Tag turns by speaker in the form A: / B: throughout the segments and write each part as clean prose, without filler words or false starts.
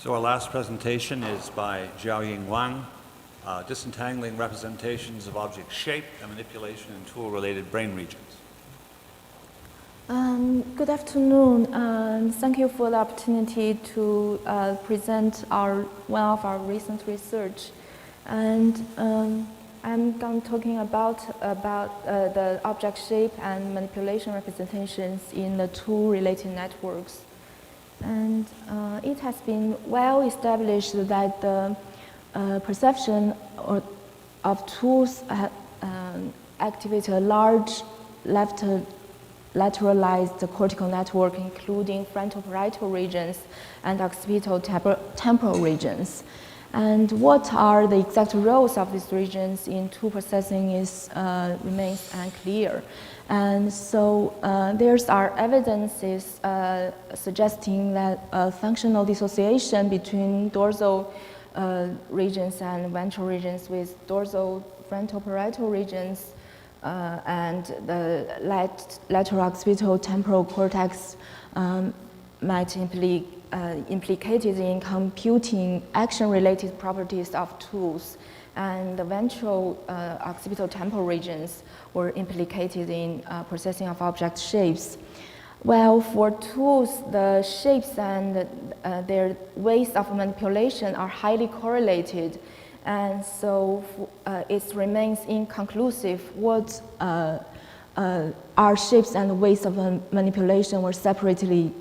A: So our last presentation is by Jiaoying Wang, Disentangling Representations of Object Shape and Manipulation in Tool-Related Brain Regions.
B: Good afternoon. Thank you for the opportunity to present one of our recent research. And I'm going to talking about the object shape and manipulation representations in the tool-related networks. And it has been well established that the perception of tools activate a large lateralized cortical network, including frontal-parietal regions and occipital temporal regions. And what are the exact roles of these regions in tool processing remains unclear. And so there's our evidences suggesting that functional dissociation between dorsal regions and ventral regions with dorsal frontal-parietal regions and the lateral occipital temporal cortex might implicated in computing action-related properties of tools, and the ventral occipital temporal regions were implicated in processing of object shapes. Well, for tools, the shapes and their ways of manipulation are highly correlated, and so it remains inconclusive what our shapes and ways of manipulation were separately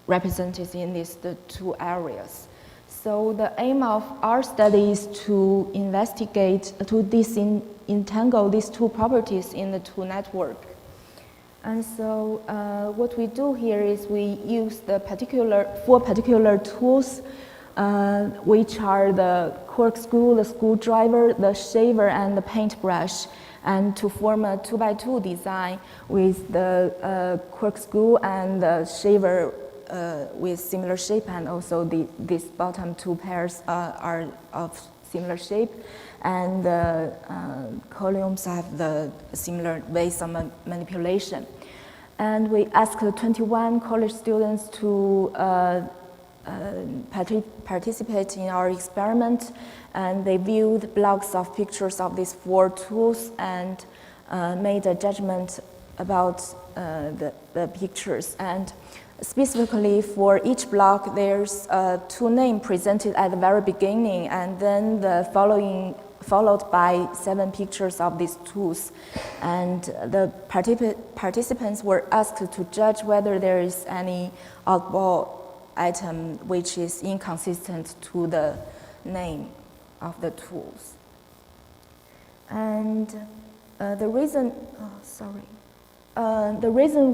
B: represented in these two areas. So the aim of our study is to investigate, to disentangle these two properties in the tool network. And so what we do here is we use four particular tools, which are the corkscrew, the screwdriver, the shaver, and the paintbrush, and to form a 2x2 design with the corkscrew and the shaver with similar shape, and also these bottom two pairs are of similar shape, and the columns have the similar ways of manipulation. And we asked 21 college students to participate in our experiment, and they viewed blocks of pictures of these four tools and made a judgment about the pictures. And specifically for each block, there's two names presented at the very beginning, and then the followed by 7 pictures of these tools. And the participants were asked to judge whether there is any oddball item which is inconsistent to the name of the tools. And the reason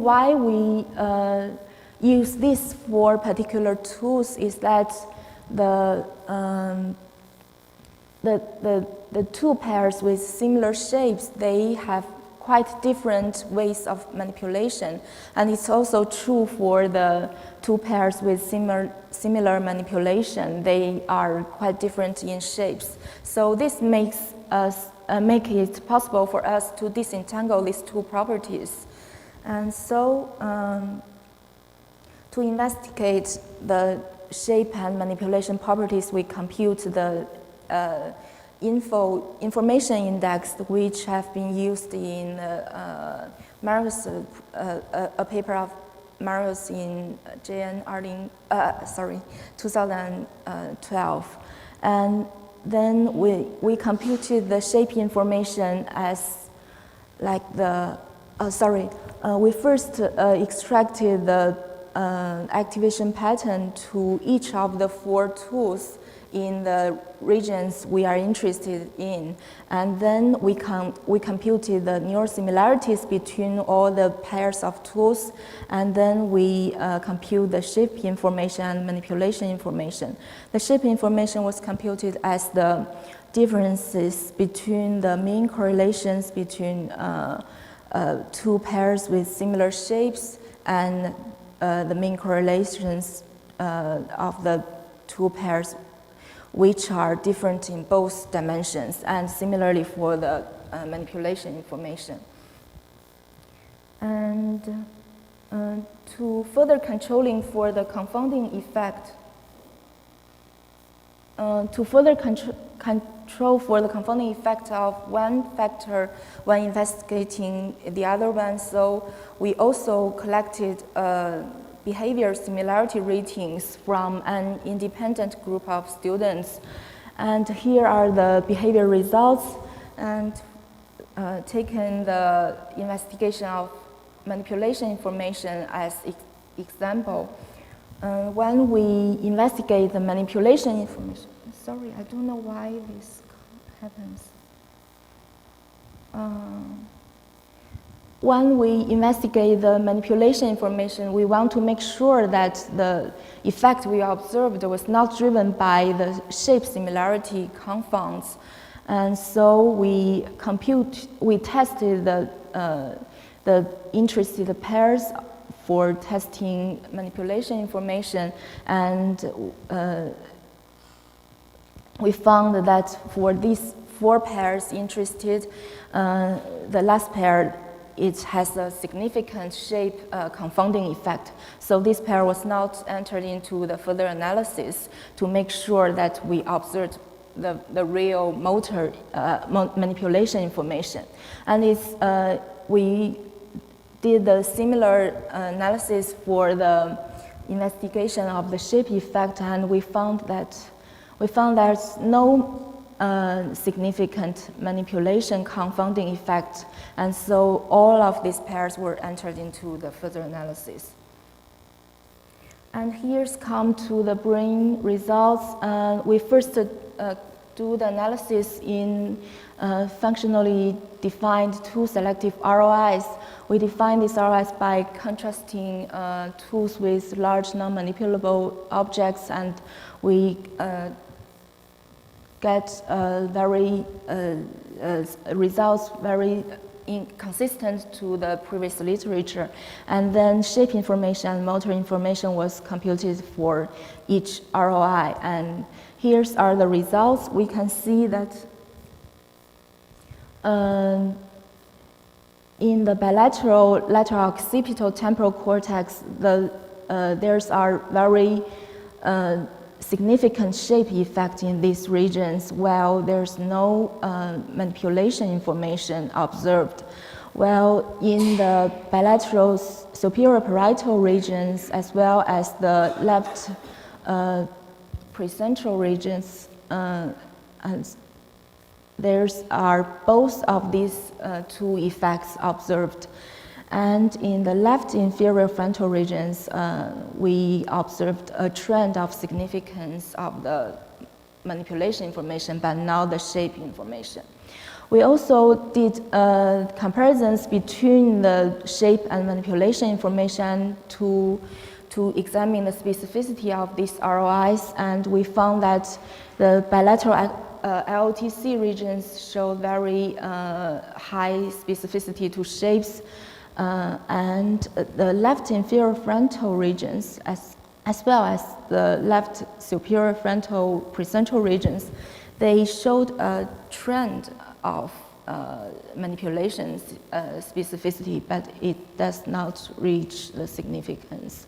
B: why we use these 4 particular tools is that the two pairs with similar shapes, they have quite different ways of manipulation, and it's also true for the two pairs with similar manipulation. They are quite different in shapes. So this makes it possible for us to disentangle these two properties. And so to investigate the shape and manipulation properties, we compute the information index, which have been used in Marius, a paper of Marius in 2012. And then we computed the shape information as like we first extracted the activation pattern to each of the 4 tools in the regions we are interested in, and then we computed the neural similarities between all the pairs of tools, and then we compute the shape information and manipulation information. The shape information was computed as the differences between the mean correlations between two pairs with similar shapes and the mean correlations of the two pairs which are different in both dimensions, and similarly for the manipulation information. And to further controlling for the confounding effect, To further control for the confounding effect of one factor when investigating the other one, so we also collected behavior similarity ratings from an independent group of students. And here are the behavior results, and taken the investigation of manipulation information as example. When we investigate the manipulation information, sorry, I don't know why this happens. When we investigate the manipulation information, we want to make sure that the effect we observed was not driven by the shape similarity confounds. And so we tested the interested pairs for testing manipulation information, and we found that for these 4 pairs interested, the last pair, it has a significant shape confounding effect. So this pair was not entered into the further analysis to make sure that we observed the real motor manipulation information. And we did a similar analysis for the investigation of the shape effect, and we found there's no significant manipulation confounding effect, and so all of these pairs were entered into the further analysis. And here's come to the brain results. We first do the analysis in functionally defined 2 selective ROIs. We define these ROIs by contrasting tools with large non-manipulable objects, and we get results very inconsistent to the previous literature. And then shape information and motor information was computed for each ROI. And here are the results. We can see that in the bilateral lateral occipital temporal cortex, there's are very significant shape effect in these regions, while there's no manipulation information observed. While in the bilateral superior parietal regions, as well as the left precentral regions, and there's are both of these 2 effects observed. And in the left inferior frontal regions, we observed a trend of significance of the manipulation information, but not the shape information. We also did comparisons between the shape and manipulation information to examine the specificity of these ROIs, and we found that the bilateral LOTC regions show very high specificity to shapes, and the left inferior frontal regions, as well as the left superior frontal precentral regions, they showed a trend of manipulation specificity, but it does not reach the significance.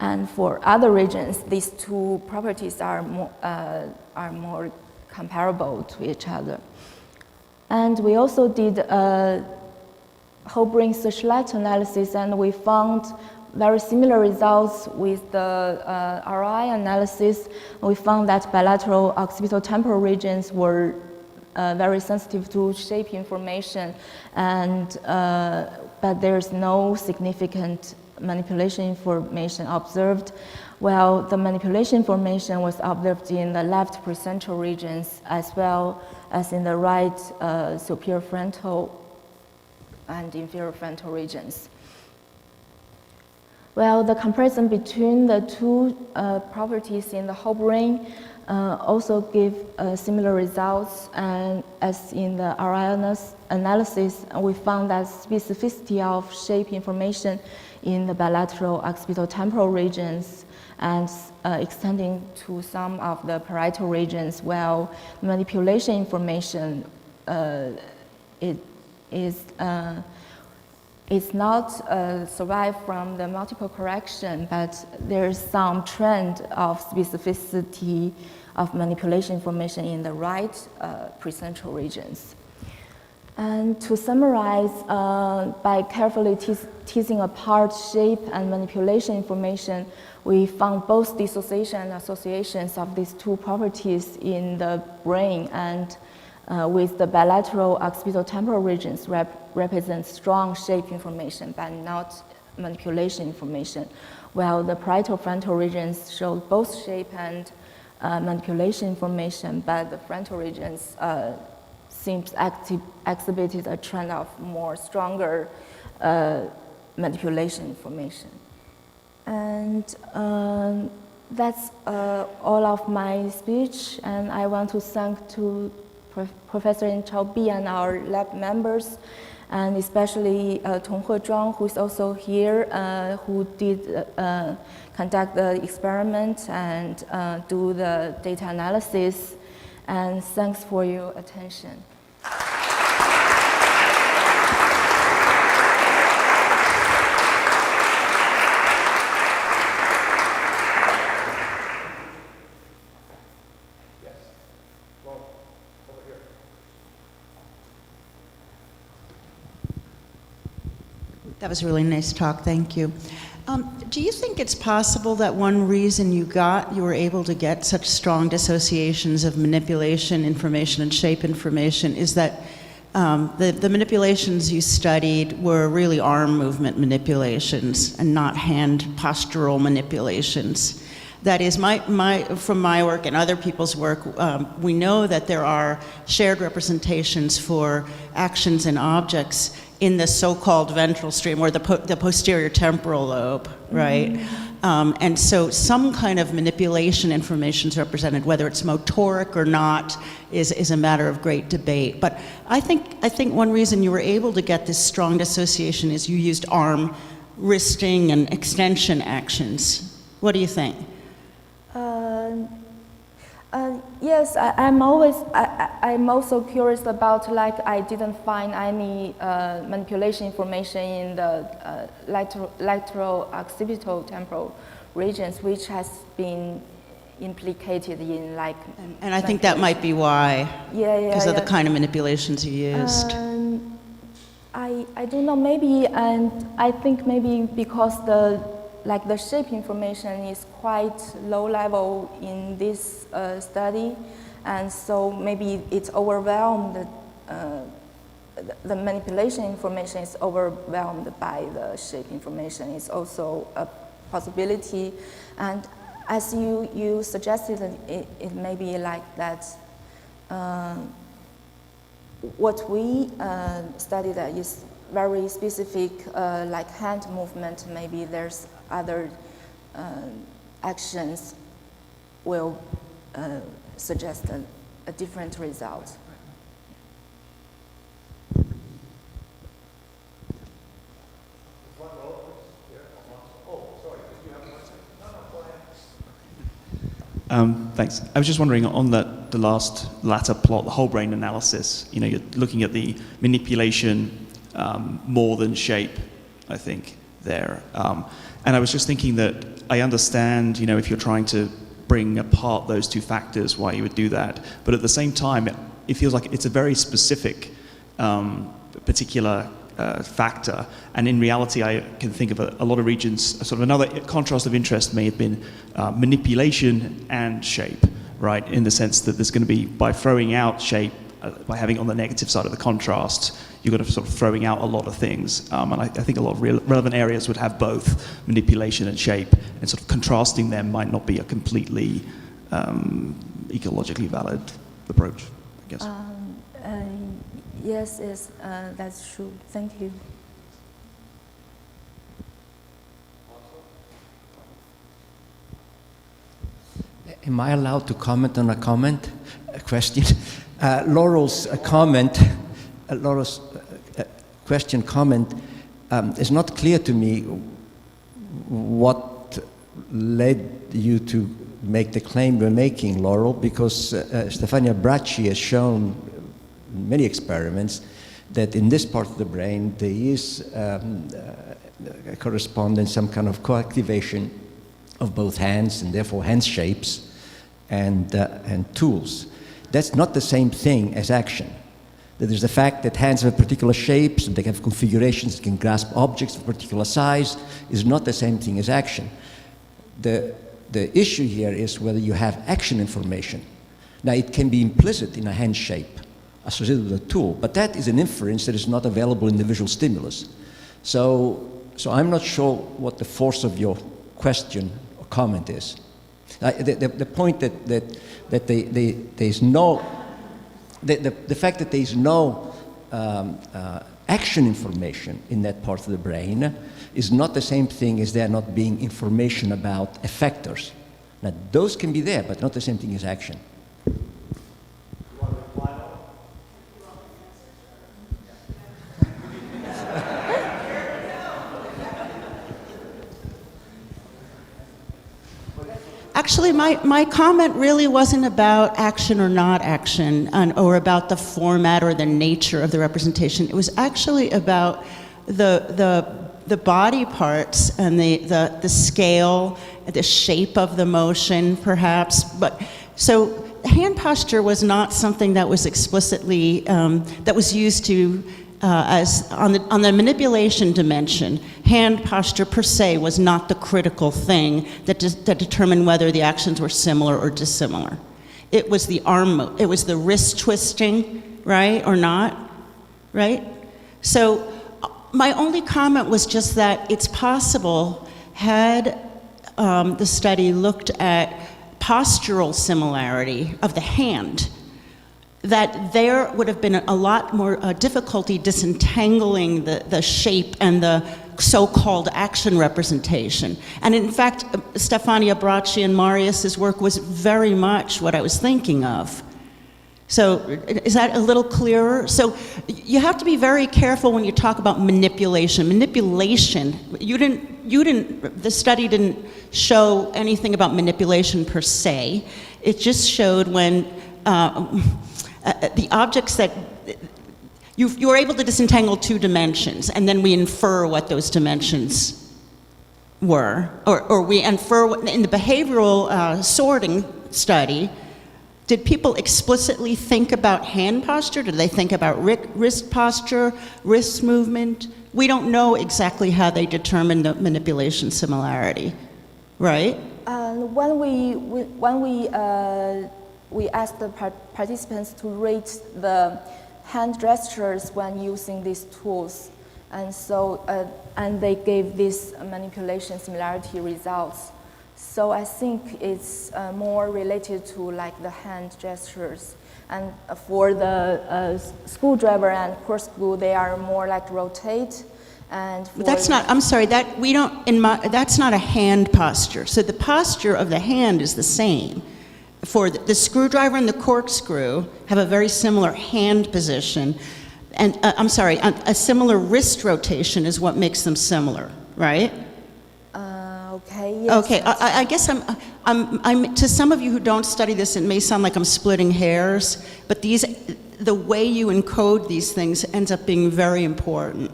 B: And for other regions, these 2 properties are more comparable to each other. And we also did a whole brain searchlight analysis, and we found very similar results with the ROI analysis. We found that bilateral occipital temporal regions were very sensitive to shape information, and but there's no significant manipulation information observed, while the manipulation information was observed in the left precentral regions as well as in the right superior frontal and inferior frontal regions. Well, the comparison between the 2 properties in the whole brain also give similar results, and as in the RI analysis, we found that specificity of shape information in the bilateral occipital temporal regions and extending to some of the parietal regions, while manipulation information it's not survived from the multiple correction, but there's some trend of specificity of manipulation information in the right precentral regions. And to summarize, by carefully teasing apart shape and manipulation information, we found both dissociation and associations of these two properties in the brain, and with the bilateral occipital-temporal regions represent strong shape information but not manipulation information, while the parieto-frontal regions show both shape and manipulation information, but the frontal regions seems exhibited a trend of more stronger manipulation information. And that's all of my speech, and I want to thank to Professor Chao Bi and our lab members, and especially Tonghe Zhuang, who is also here, who did conduct the experiment and do the data analysis. And thanks for your attention.
C: That was a really nice talk, thank you. Do you think it's possible that one reason you were able to get such strong dissociations of manipulation information and shape information is that the manipulations you studied were really arm movement manipulations and not hand postural manipulations? That is, from my work and other people's work, we know that there are shared representations for actions and objects in the so-called ventral stream, or the posterior temporal lobe, right? Mm-hmm. And so some kind of manipulation information is represented, whether it's motoric or not is a matter of great debate. But I think one reason you were able to get this strong dissociation is you used arm wristing and extension actions. What do you think?
B: Yes, I'm also curious about, like, I didn't find any manipulation information in the lateral occipital temporal regions, which has been implicated in, like.
C: And I think that might be why.
B: Yeah.
C: Because of the kind of manipulations you used.
B: I don't know, maybe, and I think maybe because the shape information is quite low level in this study, and so maybe it's overwhelmed, the manipulation information is overwhelmed by the shape information. It's also a possibility, and as you suggested, it may be like that. What we studied is very specific, like hand movement. Maybe there's other actions will suggest a different result.
D: Thanks. I was just wondering on the latter plot, the whole brain analysis, you're looking at the manipulation more than shape, I think, there. And I was just thinking that I understand, if you're trying to bring apart those two factors, why you would do that. But at the same time, it feels like it's a very specific, particular factor. And in reality, I can think of a lot of regions, sort of another contrast of interest may have been manipulation and shape, right? In the sense that there's going to be, by throwing out shape, by having on the negative side of the contrast, you're going to sort of throwing out a lot of things. And I think a lot of relevant areas would have both manipulation and shape, and sort of contrasting them might not be a completely ecologically valid approach, I guess.
B: Yes, that's true. Thank you.
E: Am I allowed to comment on a question? Laurel's comment, Laurel's comment, is not clear to me what led you to make the claim we're making, Laurel, because Stefania Bracci has shown in many experiments that in this part of the brain there is a correspondence, some kind of co-activation of both hands and therefore hand shapes and tools. That's not the same thing as action. That is the fact that hands have particular shapes and they have configurations that can grasp objects of a particular size is not the same thing as action. The issue here is whether you have action information. Now, it can be implicit in a hand shape associated with a tool, but that is an inference that is not available in the visual stimulus. So I'm not sure what the force of your question or comment is. The point that there is no, the fact that there is no action information in that part of the brain is not the same thing as there not being information about effectors. Now, those can be there, but not the same thing as action.
C: Actually, my comment really wasn't about action or not action, or about the format or the nature of the representation. It was actually about the body parts and the scale, the shape of the motion, perhaps. But so hand posture was not something that was explicitly that was used to. As on the manipulation dimension, hand posture per se was not the critical thing that determined whether the actions were similar or dissimilar. It was the arm, it was the wrist twisting, right, or not, right? So my only comment was just that it's possible, had the study looked at postural similarity of the hand, that there would have been a lot more difficulty disentangling the shape and the so-called action representation. And in fact, Stefania Bracci and Marius's work was very much what I was thinking of. So is that a little clearer? So you have to be very careful when you talk about manipulation. Manipulation, the study didn't show anything about manipulation per se. It just showed when the objects that you were able to disentangle two dimensions, and then we infer what those dimensions were, or we infer what, in the behavioral sorting study. Did people explicitly think about hand posture? Did they think about wrist posture, wrist movement? We don't know exactly how they determined the manipulation similarity, right?
B: When we asked the participants to rate the hand gestures when using these tools, and so and they gave these manipulation similarity results. So I think it's more related to like the hand gestures, and for the screwdriver and corkscrew, they are more like rotate. And
C: that's not. I'm sorry. That we don't. That's not a hand posture. So the posture of the hand is the same. For the screwdriver and the corkscrew have a very similar hand position, and I'm sorry, a similar wrist rotation is what makes them similar, right?
B: Okay. Yes.
C: Okay. I guess I'm to some of you who don't study this, it may sound like I'm splitting hairs, but the way you encode these things ends up being very important.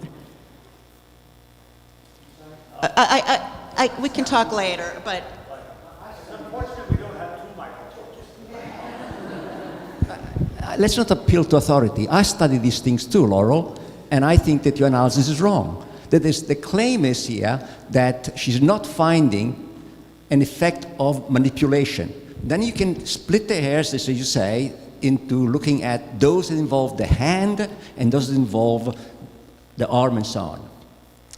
C: We can talk later, but.
E: Let's not appeal to authority. I study these things too, Laurel, and I think that your analysis is wrong. That is, the claim is here that she's not finding an effect of manipulation. Then you can split the hairs, as you say, into looking at those that involve the hand and those that involve the arm and so on.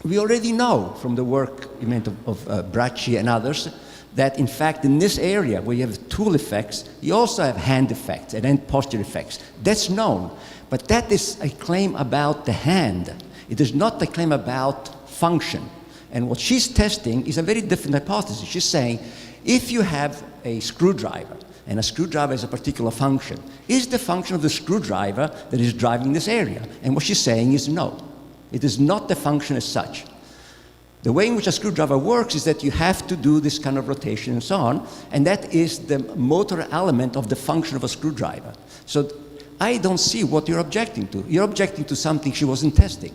E: We already know from the work you meant of Bracci and others that in fact in this area where you have tool effects, you also have hand effects and hand posture effects. That's known, but that is a claim about the hand. It is not a claim about function. And what she's testing is a very different hypothesis. She's saying, if you have a screwdriver, and a screwdriver has a particular function, is the function of the screwdriver that is driving this area? And what she's saying is no. It is not the function as such. The way in which a screwdriver works is that you have to do this kind of rotation and so on, and that is the motor element of the function of a screwdriver. So I don't see what you're objecting to. You're objecting to something she wasn't testing.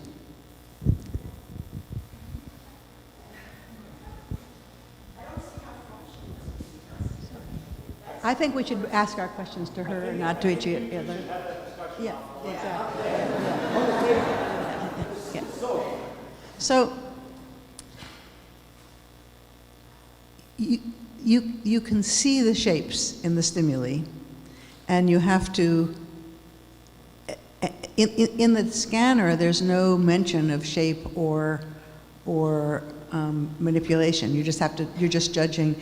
C: I think we should ask our questions to her, not to each other. Yeah, exactly. Yeah. So, you can see the shapes in the stimuli, and you have to, in the scanner, there's no mention of shape or manipulation. You just have to, you're just judging.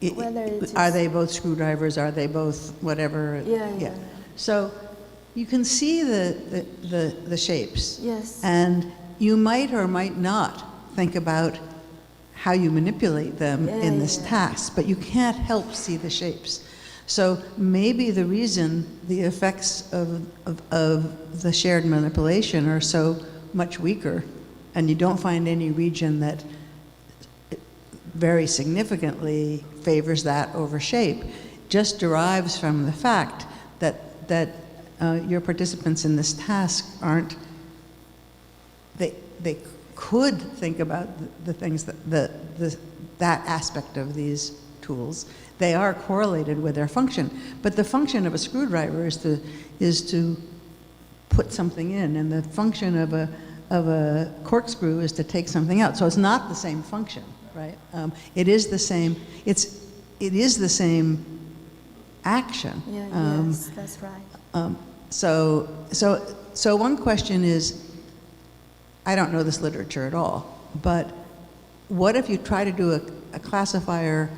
B: Whether it
C: Are
B: is-
C: they both screwdrivers? Are they both whatever?
B: Yeah.
C: So you can see the shapes.
B: Yes.
C: And you might or might not think about how you manipulate them in this task, but you can't help see the shapes. So maybe the reason the effects of the shared manipulation are so much weaker, and you don't find any region that very significantly favors that over shape, just derives from the fact that your participants in this task aren't, they could think about the things that aspect of these tools. They are correlated with their function, but the function of a screwdriver is to put something in, and the function of a corkscrew is to take something out. So it's not the same function, right? It is the same. It is the same action.
B: Yes, that's right.
C: So one question is, I don't know this literature at all, but what if you try to do a classifier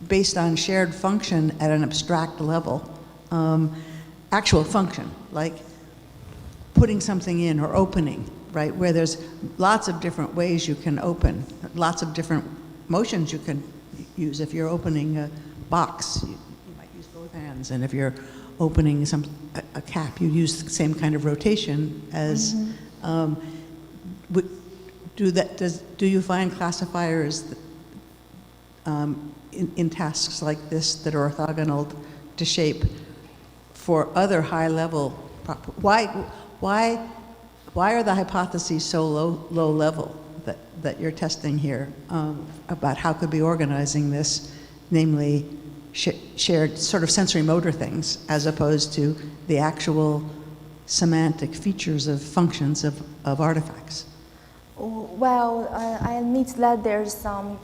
C: based on shared function at an abstract level, actual function, like putting something in or opening, right, where there's lots of different ways you can open, lots of different motions you can use. If you're opening a box, you might use both hands, and if you're opening a cap, you use the same kind of rotation as. Do you find classifiers in tasks like this that are orthogonal to shape for other high-level? Why are the hypotheses so low level that you're testing here about how could be organizing this, namely shared sort of sensory motor things, as opposed to the actual semantic features of functions of artifacts?
B: Well, I admit that there's some,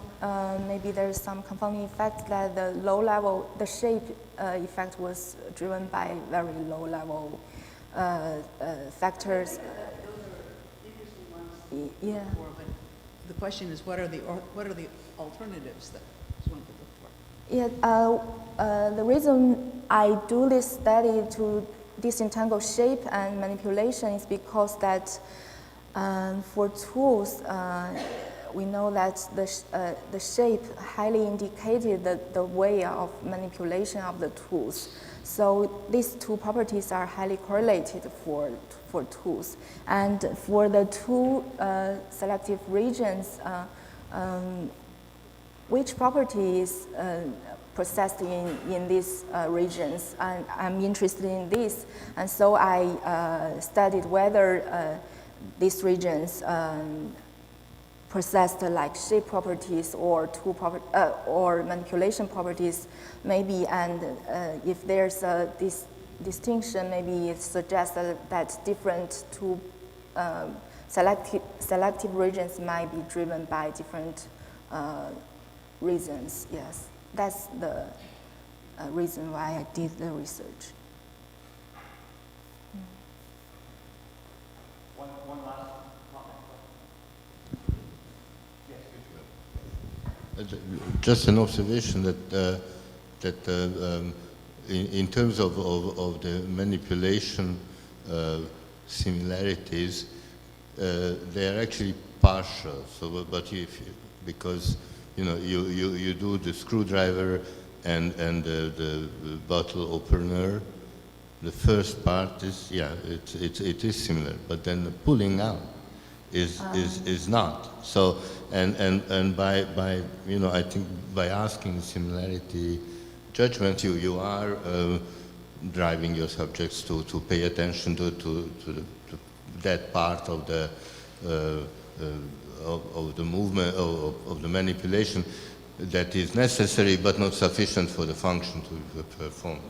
B: maybe there's some confounding effect that the low level, the shape effect was driven by very low level factors. Yeah.
C: The question is, what are the alternatives that one could look for?
B: Yeah, the reason I do this study to disentangle shape and manipulation is because that for tools, we know that the shape highly indicated the way of manipulation of the tools. So these two properties are highly correlated for tools. And for the two selective regions, which properties processed in these regions, and I'm interested in this. And so I studied whether these regions possessed like shape properties or or manipulation properties, maybe, and if there's this distinction, maybe it suggests that different two selective regions might be driven by different reasons. Yes, that's the reason why I did the research.
A: One last comment.
F: Just an observation that in terms of the manipulation similarities, they are actually partial. So, but because you do the screwdriver and the bottle opener, the first part is it is similar, but then the pulling out is not. So and by I think by asking similarity judgment, you are driving your subjects to pay attention to that part of the movement, of the manipulation that is necessary but not sufficient for the function to be performed.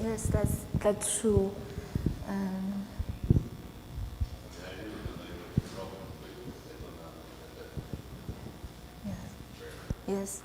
B: Yes, that's true. Yes.